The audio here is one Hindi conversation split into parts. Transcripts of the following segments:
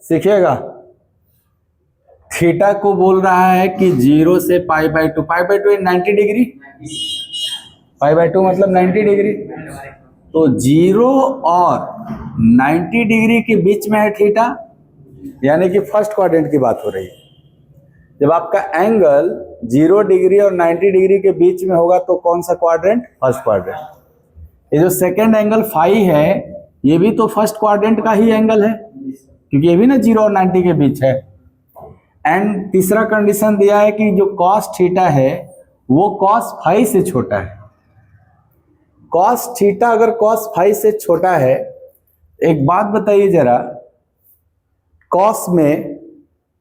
सीखिएगा। थीटा को बोल रहा है कि 0 से pi by two 90 degree, pi by two मतलब 90 डिग्री। तो 0 और 90 डिग्री के बीच में है थीटा, यानी कि फर्स्ट क्वाड्रेंट की बात हो रही है। जब आपका एंगल 0 डिग्री और 90 डिग्री के बीच में होगा तो कौन सा क्वाड्रेंट? First quadrant. ये जो सेकेंड एंगल फाई है ये भी तो फर्स्ट क्वाड्रेंट का ही एंगल है, क्योंकि ये भी ना 0 और 90 के बीच है। एंड तीसरा कंडीशन दिया है कि जो कॉस थीटा है वो कॉस फाई से छोटा है। कॉस थीटा अगर कॉस फाई से छोटा है, एक बात बताइए जरा, कॉस में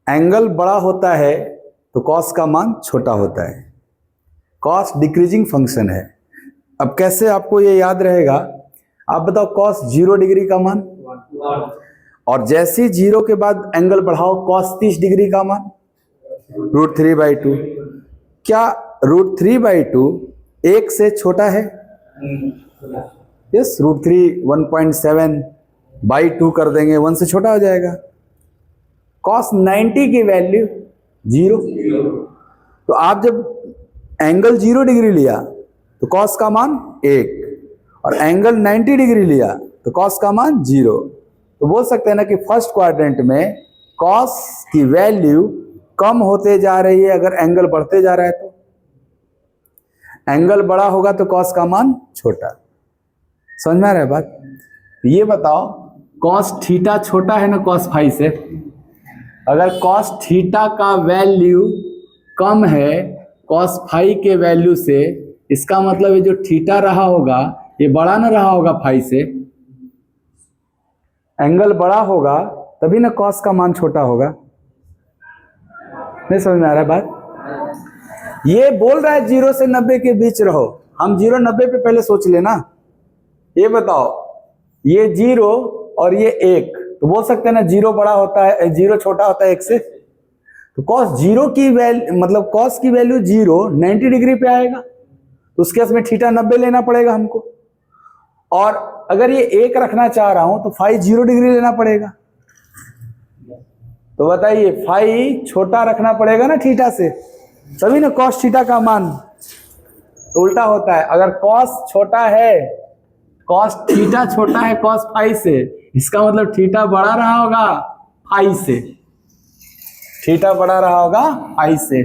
एंगल बड़ा होता है तो कॉस का मान छोटा होता है। कॉस डिक्रीजिंग फंक्शन है। अब कैसे आपको ये याद रहेगा? आप बताओ, कॉस 0 डिग्री का मान, और जैसे ही 0 के बाद एंगल बढ़ाओ कॉस 30 डिग्री का मान √3/2। क्या √3/2 1 से छोटा है? यस, √3 1.7/2 कर देंगे, 1 से छोटा हो जाएगा। कॉस 90 की वैल्यू 0। तो आप जब एंगल 0 डिग्री लिया तो कॉस का मान 1, और एंगल 90 डिग्री लिया तो कॉस का मान 0। तो बोल सकते हैं ना कि फर्स्ट क्वाड्रेंट में कॉस की वैल्यू कम होते जा रही है अगर एंगल बढ़ते जा रहा है। तो एंगल बड़ा होगा तो कॉस का मान छोटा। समझ में आ रहा है बात? ये बताओ, कॉस थीटा छोटा है ना कॉस फाई से? अगर कॉस थीटा का वैल्यू कम है कॉस फाई के वैल्यू से, इसका मतलब ये जो थीटा रहा होगा ये बड़ा ना रहा होगा फाई से। एंगल बड़ा होगा तभी ना कॉस का मान छोटा होगा। नहीं समझ में आ रहा है बात? ये बोल रहा है 0 से 90 के बीच रहो। हम 0 90 पे पहले सोच लेना। ये बताओ, ये 0 और ये 1, तो बोल सकते हैं ना 0 बड़ा होता है, 0 छोटा होता है 1 से। तो कॉस 0 की वैल्यू मतलब कॉस की वैल्यू 0 90 डिग्री पे आएगा, तो उस केस में थीटा 90 लेना पड़ेगा हमको। और अगर ये 1 रखना चाह रहा हूं तो फाई 0 डिग्री लेना पड़ेगा। तो बताइए, फाई छोटा रखना पड़ेगा ना थीटा से, तभी ना कॉस थीटा का मान। तो उल्टा होता है, अगर कॉस छोटा है, कॉस थीटा छोटा है कॉस फाई से, इसका मतलब थीटा बड़ा रहा होगा फाई से, थीटा बड़ा रहा होगा फाई से।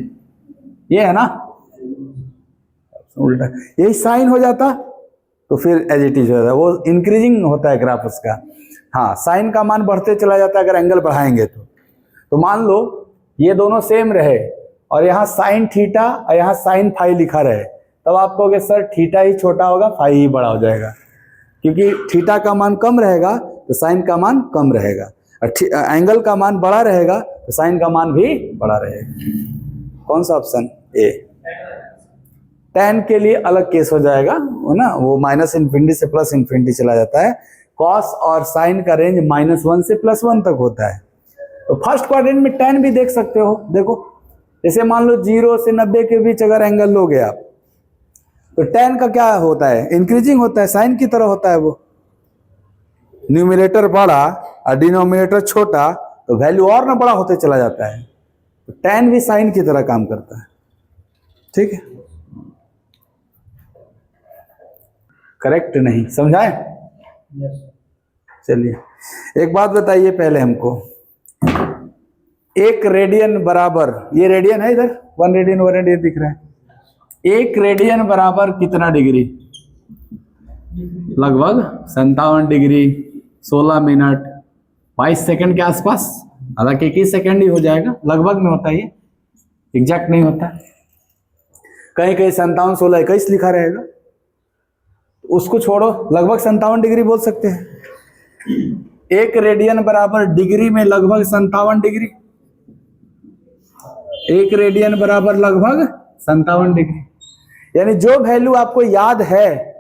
ये है ना, उल्टा यही साइन हो जाता तो फिर एज इट इज हो जाता, वो इंक्रीजिंग होता है ग्राफ उसका। हाँ, साइन का मान बढ़ते चला जाता है अगर एंगल बढ़ाएंगे तो मान लो ये दोनों सेम रहे और यहाँ साइन थीटा और यहाँ साइन फाई लिखा रहे, तब आप कहोगे सर थीटा ही छोटा होगा फाई ही बड़ा हो जाएगा, क्योंकि थीटा का मान कम रहेगा तो साइन का मान कम रहेगा, और एंगल का मान बड़ा रहेगा तो साइन का मान भी बड़ा रहेगा। कौन सा ऑप्शन? ए। tan के लिए अलग केस हो जाएगा, वो ना, वो -∞ से +∞ चला जाता है। cos और sin का रेंज -1 से +1 तक होता है। तो फर्स्ट क्वाड्रेंट में tan भी देख सकते हो। देखो, जैसे मान लो 0 से 90 के बीच अगर एंगल लोगे आप, तो tan का क्या होता है? इंक्रीजिंग होता है, साइन की तरह होता है। वो न्यूमरेटर बड़ा और डिनोमिनेटर छोटा, तो वैल्यू और ना बड़ा होते चला जाता है। तो tan भी साइन की तरह काम करता है। ठीक है, करेक्ट नहीं समझाए? चलिए एक बात बताइए पहले हमको, 1 रेडियन बराबर, ये रेडियन है इधर, 1 रेडियन 1 रेडियन दिख रहा है। 1 रेडियन बराबर कितना डिग्री? लगभग 57 डिग्री 16 मिनट 22 सेकंड के आसपास। हालांकि 21 सेकंड ही हो जाएगा, लगभग में होता है, ये एग्जैक्ट नहीं होता। कहीं कहीं 57 16 21 लिखा रहेगा, उसको छोड़ो, लगभग 57 डिग्री बोल सकते हैं। 1 रेडियन बराबर डिग्री में लगभग 57 डिग्री। 1 रेडियन बराबर लगभग 57 डिग्री, यानी जो वैल्यू आपको याद है,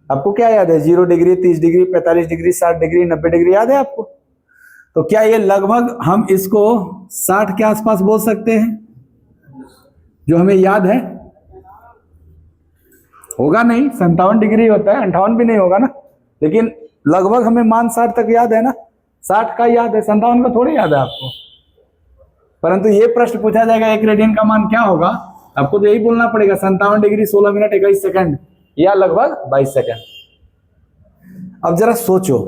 आपको क्या याद है? 0 degree 30 degree 45 degree 60 degree 90 degree याद है आपको? तो क्या ये लगभग हम इसको 60 के आसपास बोल सकते हैं, जो हमें याद है? होगा नहीं, 57 डिग्री होता है, 58 भी नहीं होगा ना, लेकिन लगभग हमें मान 60 तक याद है ना। 60 का याद है, 57 का थोड़ी याद है आपको। परंतु ये प्रश्न पूछा जाएगा 1 रेडियन का मान क्या होगा, आपको तो यही बोलना पड़ेगा 57 डिग्री 16 मिनट 21 सेकंड या लगभग 22 सेकंड। अब जरा सोचो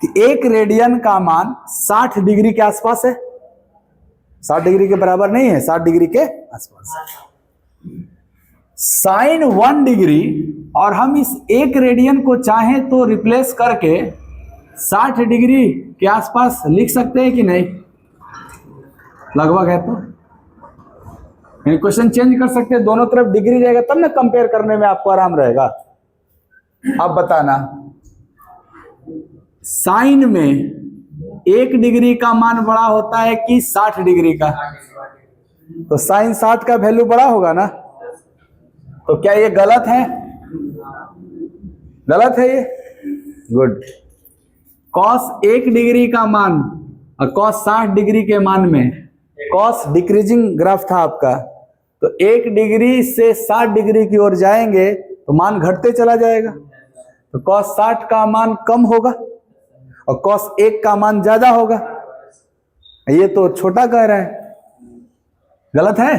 कि 1 रेडियन का मान 60 डिग्री के आसपास है, 60 डिग्री के बराबर नहीं है, 60 डिग्री के आसपास। साइन 1 डिग्री और हम इस 1 रेडियन को चाहें तो रिप्लेस करके 60 डिग्री के आसपास लिख सकते हैं कि नहीं? लगभग है तो क्वेश्चन चेंज कर सकते हैं, दोनों तरफ डिग्री रहेगा तब ना कंपेयर करने में आपको आराम रहेगा। अब बताना, साइन में 1 डिग्री का मान बड़ा होता है कि 60 डिग्री का? तो साइन 60 का वैल्यू बड़ा होगा ना, तो क्या ये गलत है? गलत है ये? गुड। कॉस 1 डिग्री का मान और कॉस 60 डिग्री के मान में कॉस डिक्रीजिंग ग्राफ था आपका, तो 1 डिग्री से 60 डिग्री की ओर जाएंगे तो मान घटते चला जाएगा, तो कॉस 60 का मान कम होगा और कॉस 1 का मान ज्यादा होगा। ये तो छोटा कह रहा है, गलत है?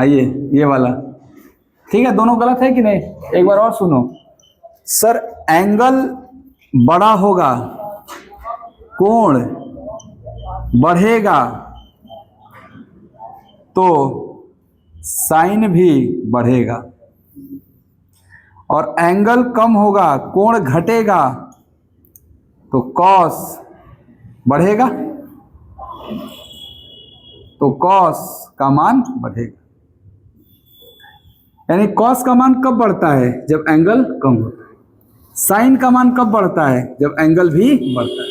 आइए ये वाला ठीक है, दोनों गलत है कि नहीं? एक बार और सुनो। सर एंगल बड़ा होगा, कोण बढ़ेगा तो साइन भी बढ़ेगा, और एंगल कम होगा, कोण घटेगा तो कॉस बढ़ेगा, तो कॉस का मान बढ़ेगा। यानी कॉस का मान कब बढ़ता है? जब एंगल कम होता है। साइन का मान कब बढ़ता है? जब एंगल भी बढ़ता है।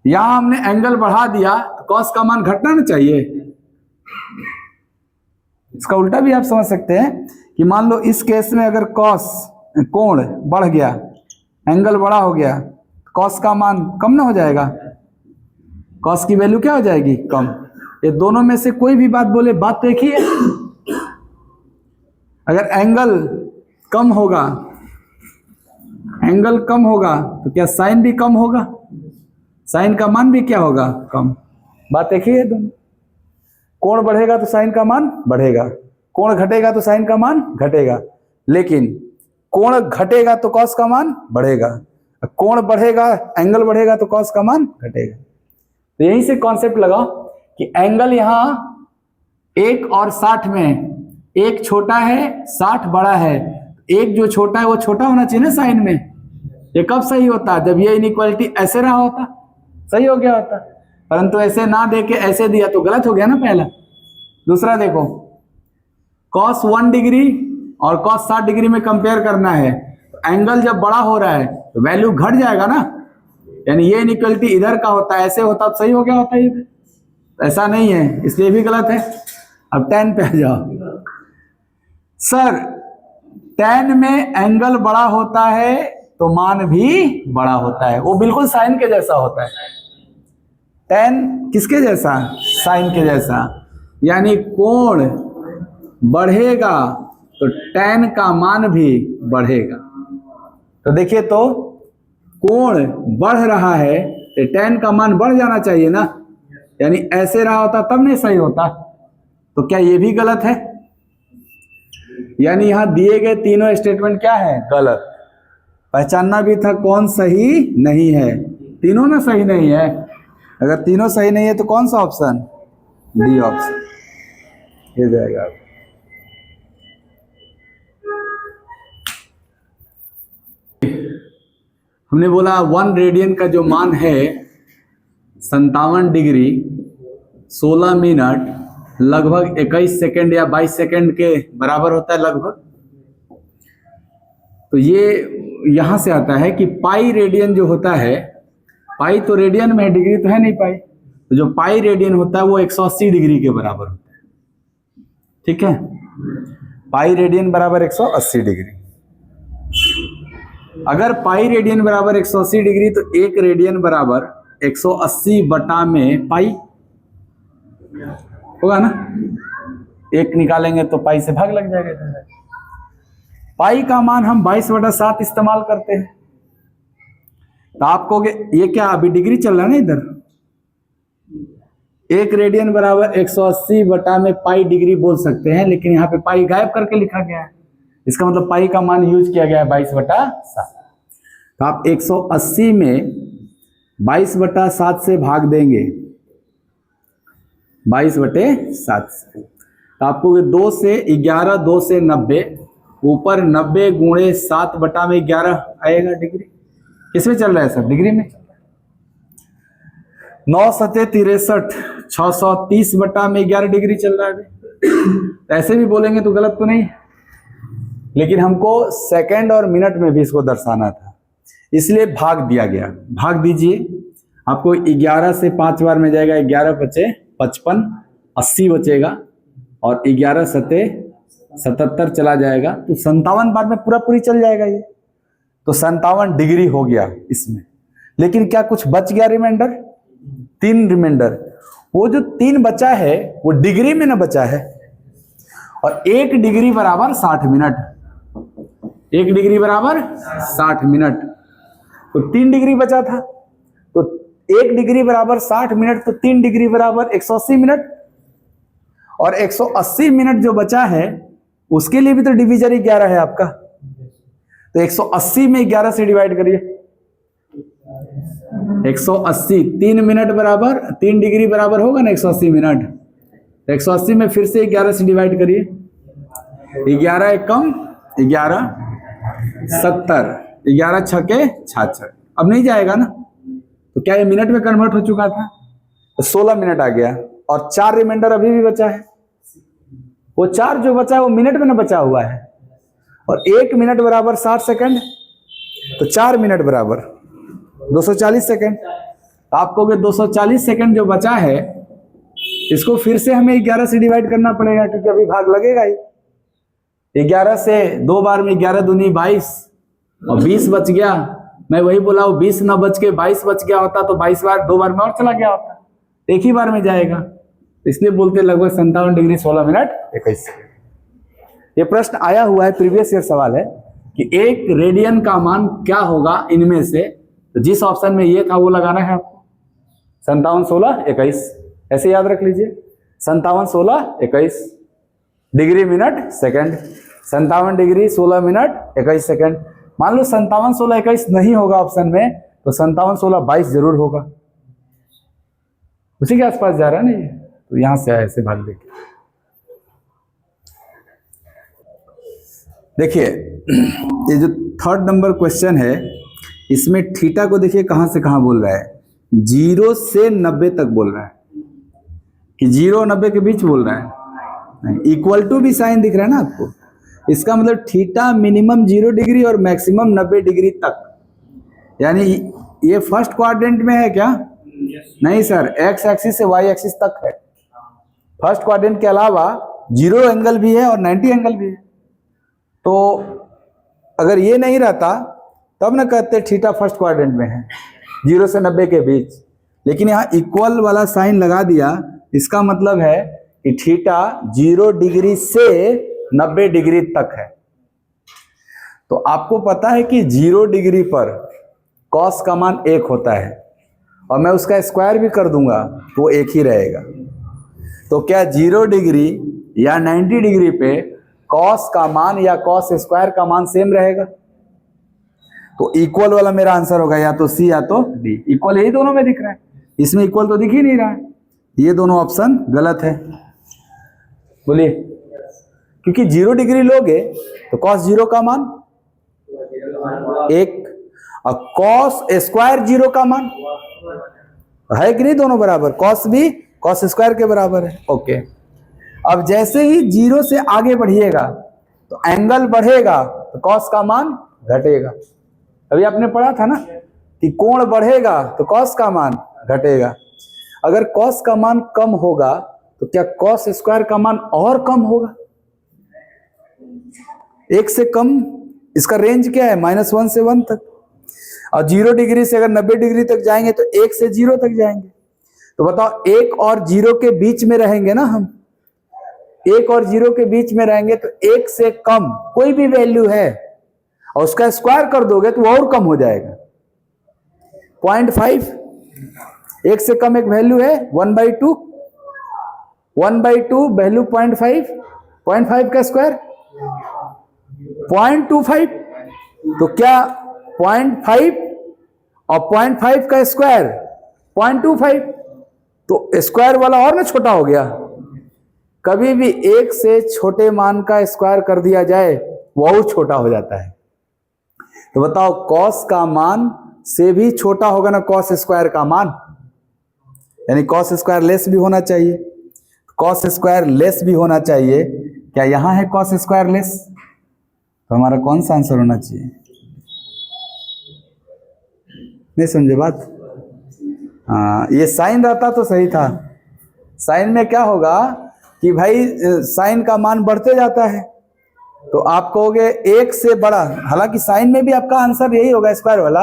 यहां हमने एंगल बढ़ा दिया तो कॉस का मान घटना ना चाहिए। इसका उल्टा भी आप समझ सकते हैं कि मान लो इस केस में अगर कॉस कोण बढ़ गया, एंगल बड़ा हो गया, कॉस का मान कम ना हो जाएगा? कॉस की वैल्यू क्या हो जाएगी? कम। ये दोनों में से कोई भी बात बोले, बात तो एक ही है। अगर एंगल कम होगा, एंगल कम होगा तो क्या साइन भी कम होगा? साइन का मान भी क्या होगा? कम। बात एक ही है दोनों। कोण बढ़ेगा तो साइन का मान बढ़ेगा, कोण घटेगा तो साइन का मान घटेगा, लेकिन कोण घटेगा तो कॉस का मान बढ़ेगा, कोण बढ़ेगा, एंगल बढ़ेगा तो कॉस का मान घटेगा। तो यहीं से कॉन्सेप्ट लगाओ कि एंगल यहां 1 और 60 में 1 छोटा है, 60 बड़ा है। 1 जो छोटा है वो छोटा होना चाहिए ना साइन में। ये कब सही होता? जब ये इनइक्वालिटी ऐसे रहा होता, सही हो गया होता। परंतु ऐसे ना दे के ऐसे दिया तो गलत हो गया ना पहला। दूसरा देखो, cos 1 डिग्री और cos 60 डिग्री में कंपेयर करना है, तो एंगल जब बड़ा हो रहा है तो वैल्यू घट जाएगा ना, यानी ये इनइक्वालिटी इधर का होता है, ऐसे होता तो सही हो गया होता। ये ऐसा नहीं है, इसलिए भी गलत है। अब tan पे आ जाओ। सर tan में एंगल बड़ा होता है तो मान भी बड़ा होता है, वो बिल्कुल साइन के जैसा होता है। tan किसके जैसा? साइन के जैसा। यानी कोण बढ़ेगा तो tan का मान भी बढ़ेगा। तो देखिए, तो कोण बढ़ रहा है तो tan का मान बढ़ जाना चाहिए ना, यानी ऐसे रहा होता तब नहीं सही होता। तो क्या ये भी गलत है? यानी यहां दिए गए तीनों स्टेटमेंट क्या है? गलत। पहचानना भी था कौन सही नहीं है। तीनों ना सही नहीं है। अगर तीनों सही नहीं है तो कौन सा ऑप्शन? डी ऑप्शन ये जाएगा। हमने बोला 1 रेडियन का जो मान है 57 डिग्री 16 मिनट लगभग 21 सेकंड या 22 सेकंड के बराबर होता है लगभग। तो ये यहां से आता है कि पाई रेडियन जो होता है, पाई तो रेडियन में है, डिग्री तो है नहीं पाई, तो जो पाई रेडियन होता है वो 180 डिग्री के बराबर होता है। ठीक है, पाई रेडियन बराबर 180 डिग्री। अगर पाई रेडियन बराबर 180 डिग्री तो 1 रेडियन बराबर 180 बटा में पाई होगा ना। 1 निकालेंगे तो पाई से भाग लग जाएगा। पाई का मान हम 22/7 इस्तेमाल करते हैं। तो आप कहोगे ये क्या अभी डिग्री चल रहा है ना इधर, 1 रेडियन बराबर 180 बटा में पाई डिग्री बोल सकते हैं, लेकिन यहाँ पे पाई गायब करके लिखा गया है, इसका मतलब पाई का मान यूज किया गया है 22/7। तो आप 180 में 22/7 से भाग देंगे, 22/7 से, तो आपको 2 से 11, 2 से 90, ऊपर 90 गुणे 7 बटा में 11 आएगा डिग्री। किसमें चल रहा है सर, डिग्री में। 9 सते 63, 630 बटा में 11 डिग्री चल रहा है। ऐसे भी बोलेंगे तो गलत तो नहीं, लेकिन हमको सेकंड और मिनट में भी इसको दर्शाना था, इसलिए भाग दिया गया। भाग दीजिए, आपको 11 से 5 बार में जाएगा, 11 बचे 55, 80 बचेगा, और 11 सते 77 चला जाएगा, तो 57 बार में पूरा पूरी चल जाएगा ये। तो 57 डिग्री हो गया इसमें। लेकिन क्या कुछ बच गया रिमाइंडर? 3 रिमाइंडर। वो जो 3 बचा है वो डिग्री में ना बचा है, और 1 डिग्री बराबर 60 मिनट। 1 डिग्री बराबर 60 मिनट, तो 3 डिग्री बचा था, तो 1 डिग्री बराबर 60 मिनट, तो 3 डिग्री बराबर 180 मिनट, और 180 मिनट जो बचा है उसके लिए भी तो डिवीजर 11 है आपका, तो 180 में 11 से डिवाइड करिए। 180, 3 मिनट बराबर 3 डिग्री बराबर होगा ना 180 मिनट, 180 में फिर से 11 से डिवाइड करिए। 11 एक कम 11, 70, 11 छके 66, अब नहीं जाएगा ना, तो क्या ये मिनट में कन्वर्ट हो चुका था, तो 16 मिनट आ गया, और 4 रिमाइंडर अभी भी बचा है। वो 4 जो बचा है वो मिनट में ना बचा हुआ है, और 1 मिनट बराबर 60 सेकंड, तो 4 मिनट बराबर 240 सेकंड। आप कहोगे 240 सेकंड जो बचा है इसको फिर से हमें 11 से डिवाइड करना पड़ेगा, क्योंकि अभी भाग लगेगा ही। 11 से 2 बार में 11 दूनी 22, और 20 बच गया। मैं वही बोला, वो 20 ना बच के 22 बच गया होता तो 22 बार 2 बार में और चला गया होता, एक ही बार में जाएगा, इसलिए बोलते लगभग 57 डिग्री 16 मिनट 21 सेकंड। ये प्रश्न आया हुआ है, प्रीवियस ईयर सवाल है कि 1 रेडियन का मान क्या होगा इनमें से, तो जिस ऑप्शन में ये था वो लगाना है आपको। 57 16 21, ऐसे याद रख लीजिए, 57 16 21 degree minute second, 57 degree 16 minute 21 second. मान लो 57 16 21 नहीं होगा ऑप्शन में, तो 57 16 22 जरूर होगा, उसी के आसपास जा रहा है ना ये, तो यहां से ऐसे भाग देखिए। देखिए ये जो 3rd नंबर क्वेश्चन है, इसमें थीटा को देखिए कहां से कहां बोल रहा है, 0 से 90 तक बोल रहा है, कि 0 और 90 के बीच बोल रहा है, नहीं, इक्वल टू भी साइन दिख रहा है ना आपको, इसका मतलब थीटा मिनिमम 0 डिग्री और मैक्सिमम 90 डिग्री तक, यानी ये फर्स्ट क्वाड्रेंट में है क्या? नहीं सर, एक्स एक्सिस से वाई एक्सिस तक है। फर्स्ट क्वाड्रेंट के अलावा 0 एंगल भी है और 90 एंगल भी है, तो अगर ये नहीं रहता तब ना कहते थीटा फर्स्ट क्वाड्रेंट में है 0 से 90 के बीच, लेकिन यहाँ इक्वल वाला साइन लगा दिया, इसका मतलब है कि थीटा 0 डिग्री से 90 डिग्री तक है। तो आपको पता है कि 0 डिग्री पर कॉस का मान 1 होता है, और मैं उसका स्क्वायर भी कर दूंगा तो वो 1 ही रहेगा। तो क्या 0 डिग्री या 90 डिग्री पे कॉस का मान या कॉस स्क्वायर का मान सेम रहेगा? तो इक्वल वाला मेरा आंसर होगा या तो सी या तो डी। इक्वल यही दोनों में दिख रहा है, इसमें इक्वल तो दिख ही नहीं रहा है, ये दोनों ऑप्शन गलत है। बोलिए, क्योंकि 0 डिग्री लोगे तो कॉस 0 का मान 1, और कॉस स्क्वायर 0 का मान है कि नहीं, दोनों बराबर, कॉस भी कॉस स्क्वायर के बराबर है। ओके, अब जैसे ही 0 से आगे बढ़िएगा तो एंगल बढ़ेगा तो कॉस का मान घटेगा। अभी आपने पढ़ा था ना कि कोण बढ़ेगा तो कॉस का मान घटेगा। अगर कॉस का मान कम होगा तो क्या कॉस स्क्वायर का मान और कम होगा? 1 से कम, इसका रेंज क्या है? -1 से 1 तक। और 0 डिग्री से अगर 90 डिग्री तक जाएंगे तो 1 से 0 तक जाएंगे। तो बताओ 1 और 0 के बीच में रहेंगे ना हम, 1 और 0 के बीच में रहेंगे तो 1 से कम कोई भी वैल्यू है और उसका स्क्वायर कर दोगे तो वो और कम हो जाएगा। 0.5, 1 से कम एक वैल्यू है 1/2, 1/2 वैल्यू 0.5, 0.5 का स्क्वायर 0.25, तो क्या 0.5 और 0.5 का स्क्वायर 0.25, तो स्क्वायर वाला और ना छोटा हो गया। कभी भी 1 से छोटे मान का स्क्वायर कर दिया जाए वो और छोटा हो जाता है। तो बताओ कॉस का मान से भी छोटा होगा ना कॉस स्क्वायर का मान, यानी कॉस स्क्वायर लेस भी होना चाहिए। कॉस स्क्वायर लेस भी होना चाहिए। क्या यहां है कॉस स्क्वायर लेस? तो हमारा कौन सा आंसर होना चाहिए? नहीं समझे बात? हाँ, ये साइन रहता तो सही था। साइन में क्या होगा कि भाई साइन का मान बढ़ते जाता है, तो आप कहोगे 1 से बड़ा, हालांकि साइन में भी आपका आंसर यही होगा स्क्वायर वाला,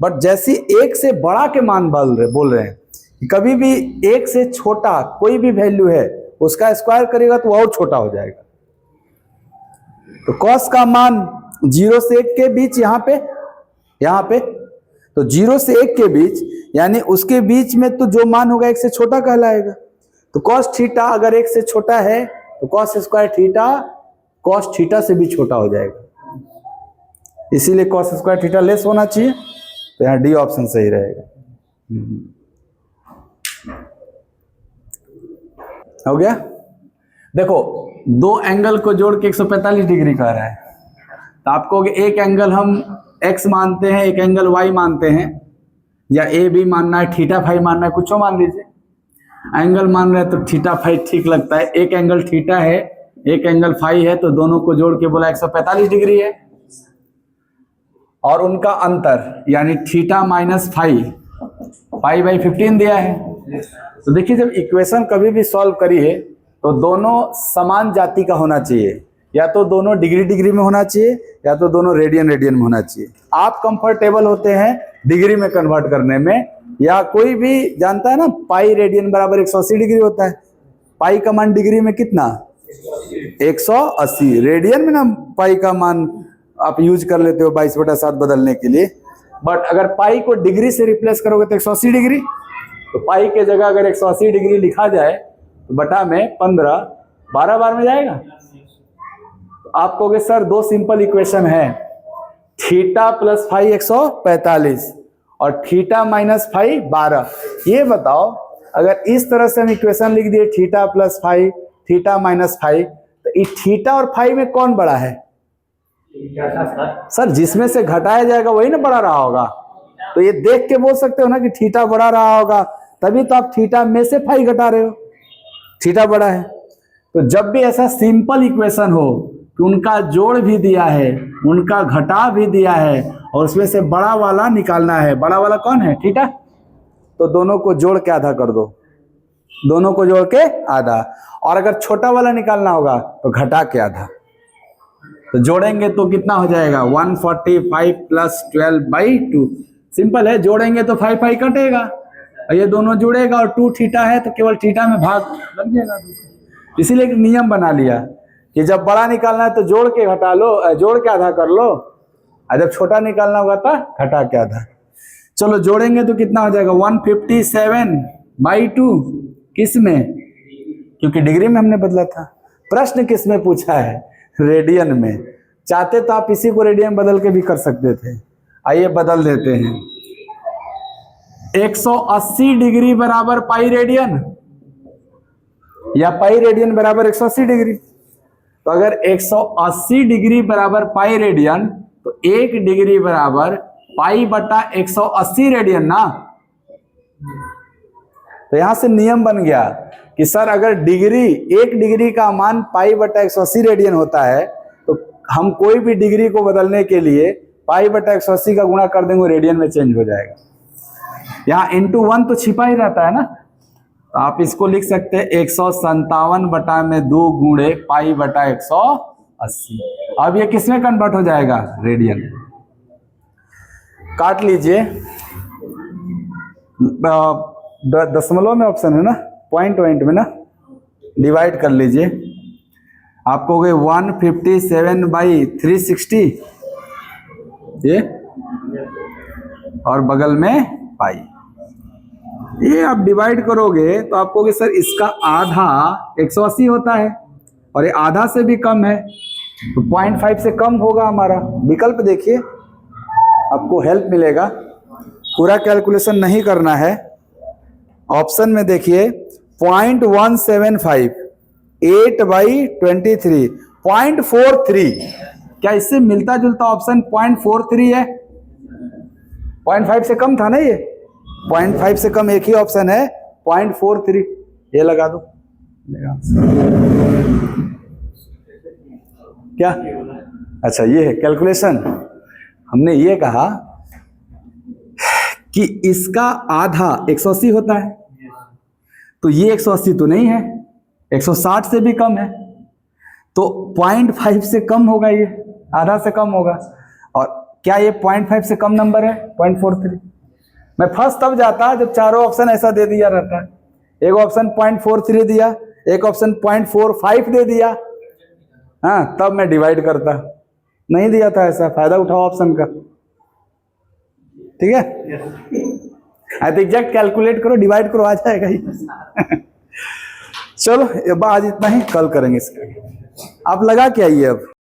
बट जैसी 1 से बड़ा के मान बोल रहे हैं कि कभी भी 1 से छोटा कोई भी वैल्यू है उसका स्क्वायर करेगा तो वो और छोटा हो जाएगा। तो कॉस का मान 0 से 1 के बीच यहाँ पे तो 0 से 1 के बीच, यानी उसके बीच में तो जो मान होगा 1 से छोटा कहलाएगा। तो कॉस थीटा अगर 1 से छोटा है तो cos square theta cos theta से भी छोटा हो जाएगा, इसीलिए कॉस स्क्वायर थीटा लेस होना चाहिए। तो यहाँ डी ऑप्शन सही रहेगा। हो गया। देखो दो एंगल को जोड़ के 145 डिग्री कर रहा है, तो आपको एक एंगल हम x मानते हैं, एक एंगल y मानते हैं, या ए बी मानना है, थीटा फाई मानना है, कुछ मान लीजिए। एंगल मान रहे हैं तो थीटा फाई ठीक लगता है। एक एंगल थीटा है, एक एंगल फाई है, तो दोनों को जोड़ के बोला 145 डिग्री है। और उनका अंतर यानी theta minus phi, pi by 15 दिया है। तो देखिए जब इक्वेशन कभी भी सॉल्व करिए तो दोनों समान जाति का होना चाहिए, या तो दोनों डिग्री डिग्री में होना चाहिए या तो दोनों रेडियन रेडियन में होना चाहिए। आप कंफर्टेबल होते हैं डिग्री में कन्वर्ट करने में, या कोई भी जानता है ना पाई रेडियन बराबर 180 डिग्री होता है। पाई का मान डिग्री में कितना? 180। रेडियन में ना पाई का मान आप यूज कर लेते हो 22/7 बदलने के लिए, बट अगर पाई को डिग्री से रिप्लेस करोगे तो 180 डिग्री। तो पाई के जगह अगर 180 डिग्री लिखा जाए तो बटा में 15 12 बार में जाएगा। तो आप कहोगे सर दो सिंपल इक्वेशन है, थीटा प्लस फाई 145 और थीटा माइनस फाई 12। ये बताओ अगर इस तरह से हम इक्वेशन लिख दिए theta plus phi theta minus phi, तो ये थीटा और फाई में कौन बड़ा है? सर जिसमें से घटाया जाएगा वही ना बड़ा रहा होगा। तो ये देख के बोल सकते हो ना कि थीटा बड़ा रहा होगा, तभी तो आप थीटा में से फाई घटा रहे हो, थीटा बड़ा है। तो जब भी ऐसा सिंपल इक्वेशन हो कि उनका जोड़ भी दिया है उनका घटा भी दिया है और उसमें से बड़ा वाला निकालना है, बड़ा वाला कौन है? थीटा। तो दोनों को जोड़ के आधा कर दो, दोनों को जोड़ के आधा। और अगर छोटा वाला निकालना होगा तो घटा के आधा। तो जोड़ेंगे तो कितना हो जाएगा? 145 प्लस 12/2। सिंपल है, जोड़ेंगे तो 5 5 कटेगा और ये दोनों जुड़ेगा और 2 थीटा है तो केवल थीटा में भाग लग जाएगा। इसीलिए एक नियम बना लिया कि जब बड़ा निकालना है तो जोड़ के घटा लो, जोड़ के आधा कर लो, और जब छोटा निकालना होगा तो घटा के आधा। चलो जोड़ेंगे तो कितना हो जाएगा? 157/2। किस में? क्योंकि डिग्री में हमने बदला था। प्रश्न किस में पूछा है? रेडियन में। चाहते तो आप इसी को रेडियन बदल के भी कर सकते थे। आइए बदल देते हैं। 180 डिग्री बराबर पाई रेडियन, या पाई रेडियन बराबर 180 डिग्री। तो अगर 180 डिग्री बराबर पाई रेडियन तो 1 डिग्री बराबर पाई बटा 180 रेडियन ना। तो यहां से नियम बन गया कि सर अगर डिग्री 1 डिग्री का मान पाई बटा 180 रेडियन होता है तो हम कोई भी डिग्री को बदलने के लिए पाई बटा 180 का गुणा कर देंगे, रेडियन में चेंज हो जाएगा। यहाँ इंटू 1 तो छिपा ही रहता है ना, तो आप इसको लिख सकते हैं 157/2 गुणे पाई बटा 180। अब ये किसमें कन्वर्ट हो जाएगा? रेडियन। काट लीजिए, दशमलव में ऑप्शन है ना, पॉइंट में ना, डिवाइड कर लीजिए। आप कहोगे 157/360 ये, और बगल में पाई। ये आप डिवाइड करोगे तो आप कहोगे सर इसका आधा 180 होता है और ये आधा से भी कम है, तो 0.5 से कम होगा हमारा। विकल्प देखिए, आपको हेल्प मिलेगा। पूरा कैलकुलेशन नहीं करना है। ऑप्शन में देखिए 0.175, 8/23, 0.43। क्या इससे मिलता जुलता ऑप्शन 0.43 है? 0.5 से कम था ना ये, 0.5 से कम एक ही ऑप्शन है 0.43, ये लगा दो। क्या अच्छा ये है कैलकुलेशन। हमने ये कहा कि इसका आधा 180 होता है, तो ये 180 तो नहीं है, 160 से भी कम है, तो 0.5 से कम होगा, ये आधा से कम होगा। और क्या ये 0.5 से कम नंबर है? 0.43। मैं फर्स्ट तब जाता जब चारों ऑप्शन ऐसा दे दिया रहता है। एक ऑप्शन 0.43 दिया, एक ऑप्शन 0.45 दे दिया, हाँ तब मैं डिवाइड करता। नहीं दिया था ऐसा, फायदा उठाओ ऑप्शन का। ठीक है, तो एग्जैक्ट कैलकुलेट करो, डिवाइड करो, आ जाएगा ही। चलो आज इतना ही, कल करेंगे इसका। आप लगा के आइए अब।